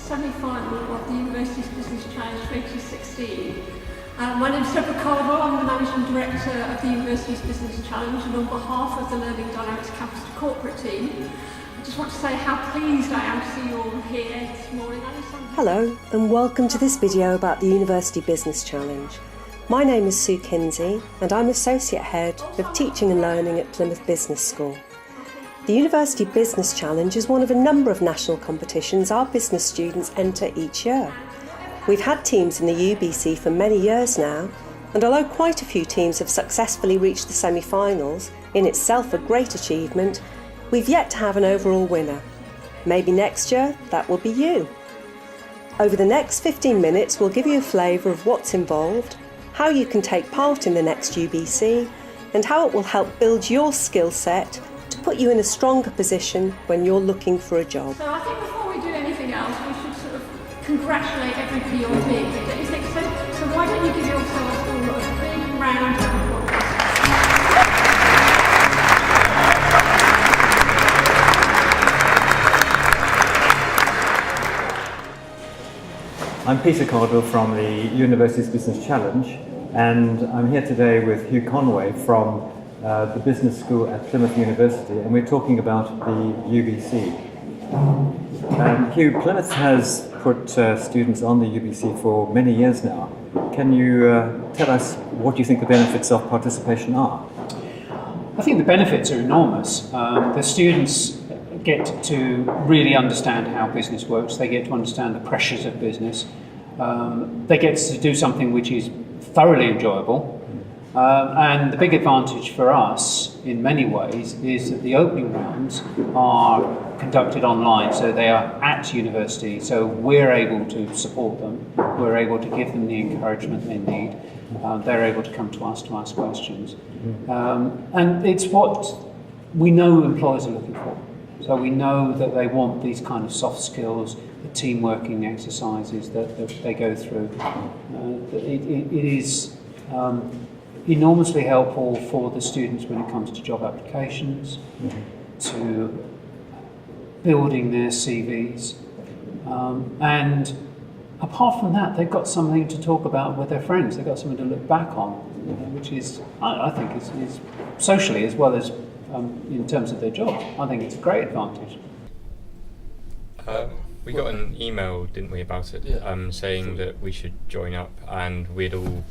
semi-final of the University's Business Challenge 2016. My name is Deborah Cardwell, I'm the Managing Director of the University's Business Challenge, and on behalf of the Learning Dynamics Campus to Corporate team, I just want to say how pleased I am to see you all here this morning. Hello and welcome to this video about the University Business Challenge. My name is Sue Kinsey and I'm Associate Head of Teaching and Learning at Plymouth Business School. The University Business Challenge is one of a number of national competitions our business students enter each year. We've had teams in the UBC for many years now, and although quite a few teams have successfully reached the semi-finals, in itself a great achievement, we've yet to have an overall winner. Maybe next year that will be you. Over the next 15 minutes we'll give you a flavour of what's involved, how you can take part in the next UBC, and how it will help build your skill set to put you in a stronger position when you're looking for a job. So I think before we do anything else, we should sort of congratulate everybody on being here. Don't you think so? So why don't you give yourselves all a big round of applause? I'm Peter Cardwell from the University's Business Challenge, and I'm here today with Hugh Conway from the Business School at Plymouth University, and we're talking about the UBC. Hugh, Plymouth has put students on the UBC for many years now. Can you tell us what you think the benefits of participation are? I think the benefits are enormous. The students get to really understand how business works. They get to understand the pressures of business. They get to do something which is thoroughly enjoyable. And the big advantage for us, in many ways, is that the opening rounds are conducted online, so they are at university, so we're able to support them, we're able to give them the encouragement they need, they're able to come to us to ask questions. And it's what we know employers are looking for. So we know that they want these kind of soft skills, the team working exercises that they go through. It is enormously helpful for the students when it comes to job applications, to building their CVs, and apart from that, they've got something to talk about with their friends. They've got something to look back on, which is, I think, is socially as well as in terms of their job. I think it's a great advantage. We got an email, didn't we, about it, saying that we should join up, and we'd all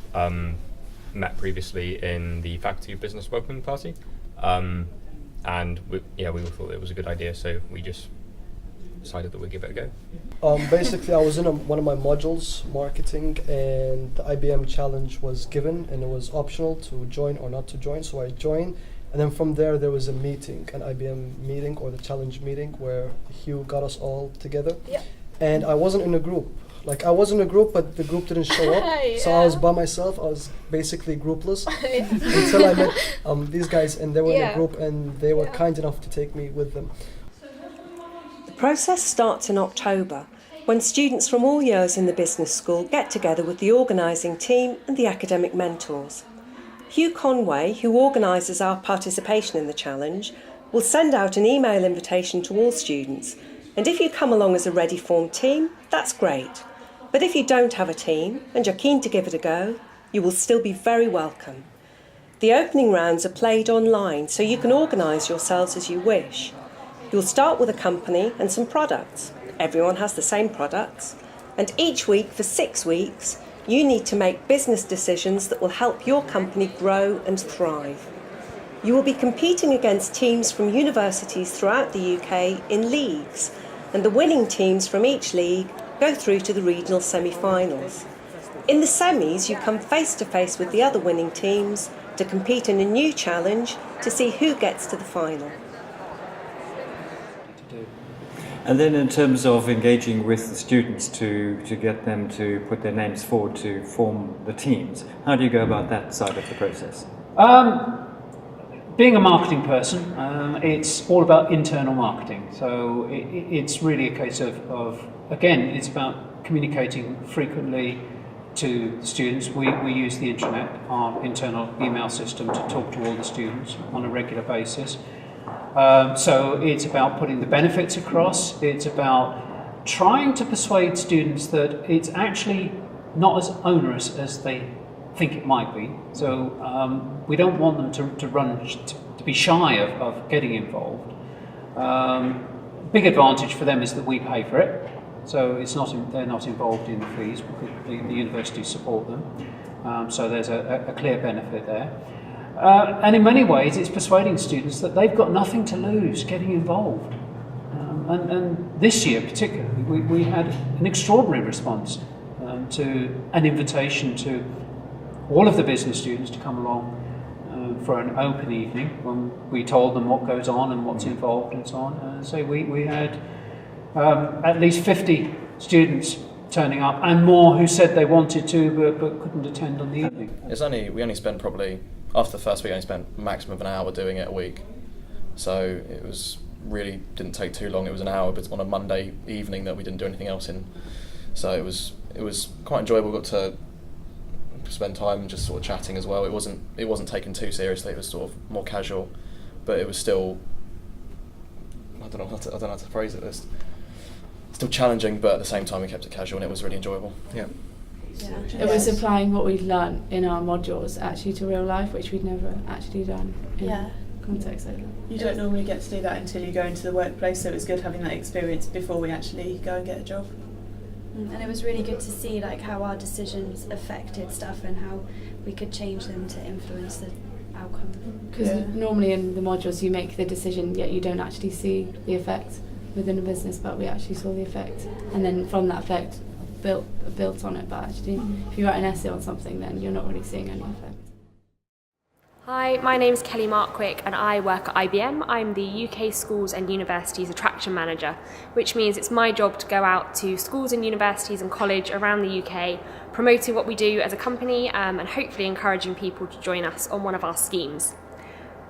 met previously in the Faculty of Business Welcoming Party, and we all thought it was a good idea, so we just decided that we'd give it a go. Basically, I was in one of my modules, marketing, and the IBM challenge was given, and it was optional to join or not to join, so I joined. And then from there was a meeting, an IBM meeting or the challenge meeting where Hugh got us all together. Yep. And I wasn't in a group. Like, I was in a group, but the group didn't show up. So I was by myself. I was basically groupless until I met these guys, and they were in a group, and they were kind enough to take me with them. The process starts in October, when students from all years in the business school get together with the organising team and the academic mentors. Hugh Conway, who organises our participation in the challenge, will send out an email invitation to all students, and if you come along as a ready-formed team, that's great. But if you don't have a team and you're keen to give it a go, you will still be very welcome. The opening rounds are played online, so you can organise yourselves as you wish. You'll start with a company and some products. Everyone has the same products, and each week for 6 weeks, you need to make business decisions that will help your company grow and thrive. You will be competing against teams from universities throughout the UK in leagues, and the winning teams from each league go through to the regional semi-finals. In the semis, you come face to face with the other winning teams to compete in a new challenge to see who gets to the final. And then in terms of engaging with the students to get them to put their names forward to form the teams, how do you go about that side of the process? Being a marketing person, it's all about internal marketing. So it's really a case of again, it's about communicating frequently to the students. We use the intranet, our internal email system, to talk to all the students on a regular basis. So it's about putting the benefits across. It's about trying to persuade students that it's actually not as onerous as they think it might be. So we don't want them to be shy of getting involved. Big advantage for them is that we pay for it, so they're not involved in the fees because the universities support them. So there's a clear benefit there. And in many ways, it's persuading students that they've got nothing to lose getting involved. And this year particularly, we had an extraordinary response to an invitation to all of the business students to come along for an open evening when we told them what goes on and what's involved and so on. So we had at least 50 students turning up and more who said they wanted to but couldn't attend on the evening. We only spent probably, after the first week, I only spent a maximum of an hour doing it a week. So it was really didn't take too long. It was an hour, but on a Monday evening that we didn't do anything else in. So it was quite enjoyable. Got to spend time just sort of chatting as well. It wasn't taken too seriously. It was sort of more casual, but it was still, I don't know how to phrase it. It's still challenging, but at the same time we kept it casual and it was really enjoyable. Yeah. It was applying what we'd learned in our modules actually to real life, which we'd never actually done in context like that. You don't normally get to do that until you go into the workplace, so it was good having that experience before we actually go and get a job. And it was really good to see like how our decisions affected stuff and how we could change them to influence the outcome. Because normally in the modules you make the decision yet you don't actually see the effect within a business, but we actually saw the effect, and then from that effect built on it. But actually if you write an essay on something then you're not really seeing any effect. Hi, my name's Kelly Markwick and I work at IBM. I'm the UK Schools and Universities Attraction Manager, which means it's my job to go out to schools and universities and college around the UK, promoting what we do as a company and hopefully encouraging people to join us on one of our schemes.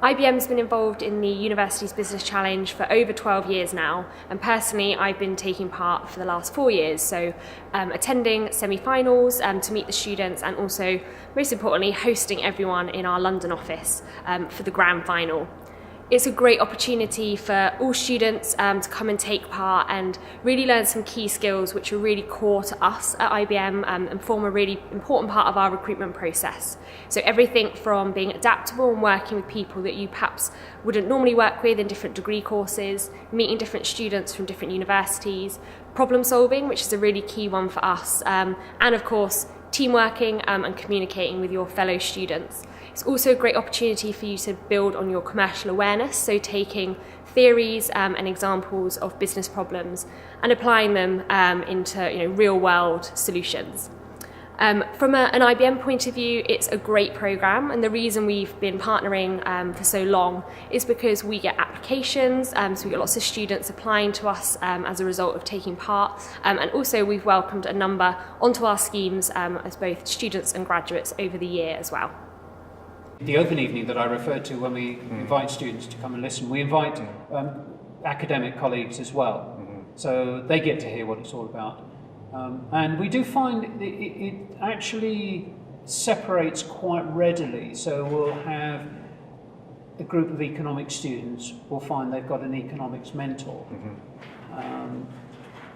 IBM's been involved in the University's Business Challenge for over 12 years now, and personally I've been taking part for the last 4 years, so attending semi-finals to meet the students and also, most importantly, hosting everyone in our London office for the grand final. It's a great opportunity for all students to come and take part and really learn some key skills which are really core to us at IBM and form a really important part of our recruitment process. So everything from being adaptable and working with people that you perhaps wouldn't normally work with in different degree courses, meeting different students from different universities, problem solving, which is a really key one for us, and of course teamworking and communicating with your fellow students. It's also a great opportunity for you to build on your commercial awareness, so taking theories and examples of business problems and applying them into real-world solutions. From an IBM point of view, it's a great programme, and the reason we've been partnering for so long is because we get applications, so we get lots of students applying to us as a result of taking part, and also we've welcomed a number onto our schemes as both students and graduates over the year as well. The open evening that I referred to when we invite students to come and listen, we invite academic colleagues as well, so they get to hear what it's all about. And we do find it actually separates quite readily, so we'll have a group of economics students will find they've got an economics mentor.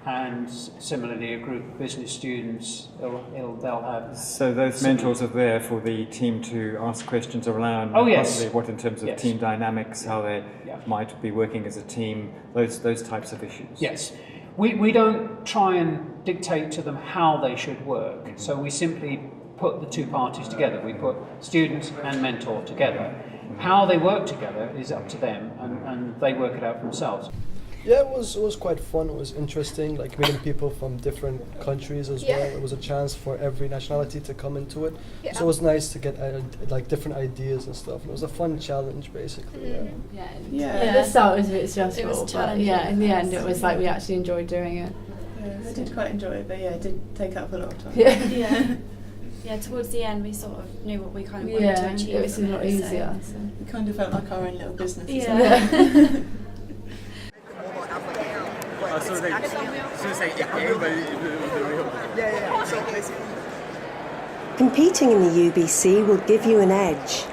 And similarly, a group of business students, they'll have... So those mentors are there for the team to ask questions around possibly what in terms of team dynamics, how they might be working as a team, those types of issues. Yes. We don't try and dictate to them how they should work, so we simply put the two parties together. We put students and mentor together. How they work together is up to them, and they work it out for themselves. Yeah, it was quite fun. It was interesting, like meeting people from different countries as well. It was a chance for every nationality to come into it. So it was nice to get like different ideas and stuff. It was a fun challenge, basically. At the start it was a bit stressful, it was but in the end it was like we actually enjoyed doing it. Yeah, I did quite enjoy it, but it did take up a lot of time. Yeah, towards the end we sort of knew what we kind of wanted to achieve. It was a lot easier. So. We kind of felt like our own little business. Competing in the UBC will give you an edge.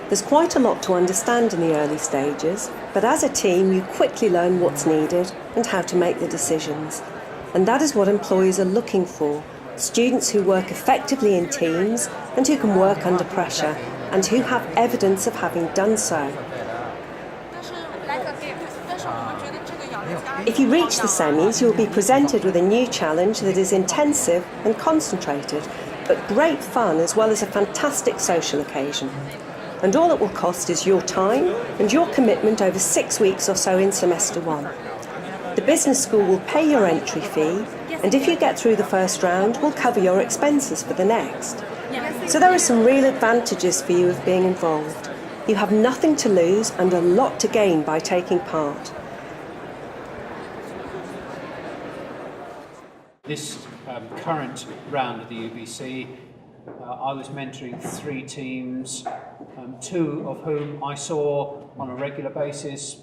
There's quite a lot to understand in the early stages, but as a team you quickly learn what's needed and how to make the decisions. And that is what employers are looking for. Students who work effectively in teams and who can work under pressure and who have evidence of having done so. If you reach the semis, you'll be presented with a new challenge that is intensive and concentrated, but great fun as well as a fantastic social occasion. And all it will cost is your time and your commitment over 6 weeks or so in semester 1. The business school will pay your entry fee, and if you get through the first round, we'll cover your expenses for the next. So there are some real advantages for you of being involved. You have nothing to lose and a lot to gain by taking part. This current round of the UBC, I was mentoring 3 teams, 2 of whom I saw on a regular basis,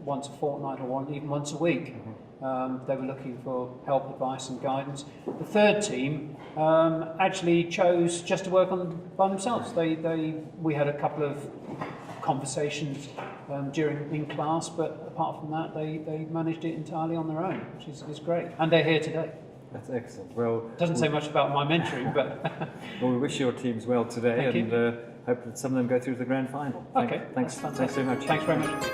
once a fortnight or even once a week. They were looking for help, advice and guidance. The 3rd team actually chose just to work by themselves. We had a couple of conversations in class, but apart from that, they managed it entirely on their own, which is great. And they're here today. That's excellent. Well, doesn't say much about my mentoring, but well, we wish your teams well today, and hope that some of them go through to the grand final. Okay, thanks so much. Thanks very much.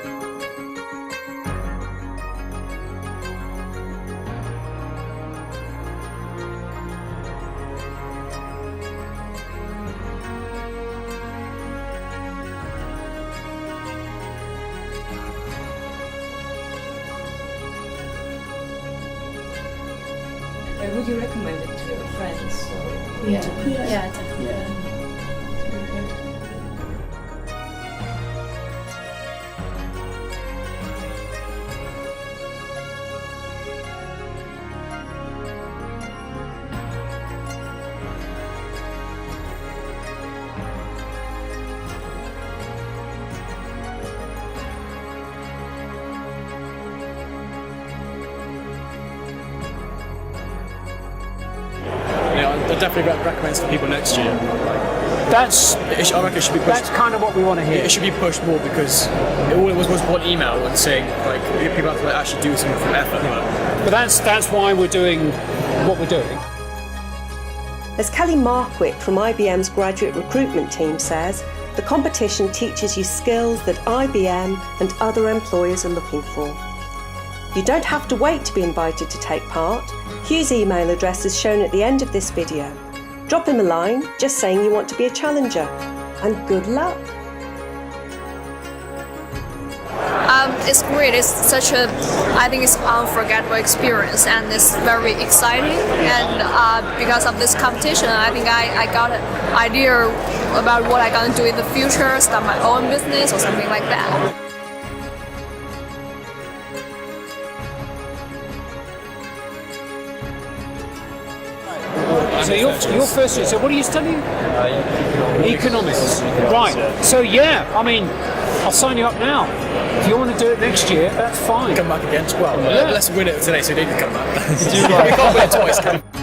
Would you recommend it to your friends? Yeah, definitely. It's really good. I definitely recommend for people next year. I reckon it should be pushed. That's kind of what we want to hear. It should be pushed more, because all it was one email and saying people have to actually do something from effort. But that's why we're doing what we're doing. As Kelly Markwick from IBM's graduate recruitment team says, the competition teaches you skills that IBM and other employers are looking for. You don't have to wait to be invited to take part. Hugh's email address is shown at the end of this video. Drop him a line just saying you want to be a challenger, and good luck. It's great. It's such I think it's unforgettable experience, and it's very exciting. And because of this competition, I think I got an idea about what I'm gonna do in the future, start my own business or something like that. So your first year, so what are you studying? Economics. Right. So yeah, I mean, I'll sign you up now. If you want to do it next year, that's fine. Come back again. Well, let's win it today, so you need to come back. We can't win it twice, can we?